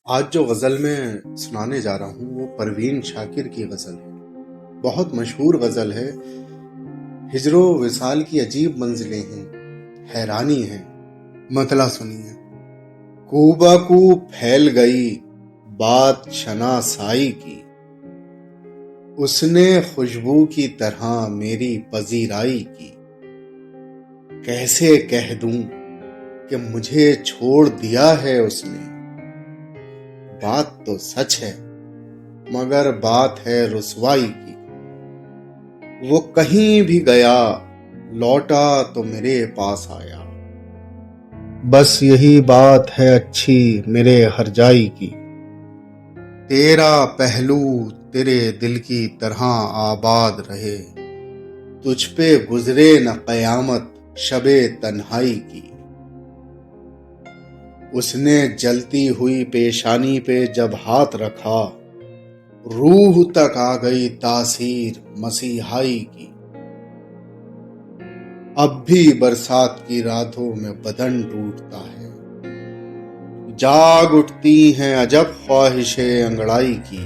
آج جو غزل میں سنانے جا رہا ہوں وہ پروین شاکر کی غزل ہے۔ بہت مشہور غزل ہے۔ ہجر و وصال کی عجیب منزلیں ہیں، حیرانی ہے، مطلع سنیے۔ کو بہ کو پھیل گئی بات شناسائی کی، اس نے خوشبو کی طرح میری پذیرائی کی۔ کیسے کہہ دوں کہ مجھے چھوڑ دیا ہے اس نے، بات تو سچ ہے مگر بات ہے رسوائی کی۔ وہ کہیں بھی گیا لوٹا تو میرے پاس آیا، بس یہی بات ہے اچھی میرے ہرجائی کی۔ تیرا پہلو تیرے دل کی طرح آباد رہے، تجھ پہ گزرے نہ قیامت شب تنہائی کی۔ اس نے جلتی ہوئی پیشانی پہ جب ہاتھ رکھا، روح تک آ گئی تاثیر مسیحائی کی۔ اب بھی برسات کی راتوں میں بدن ٹوٹتا ہے، جاگ اٹھتی ہیں عجب خواہشیں انگڑائی کی۔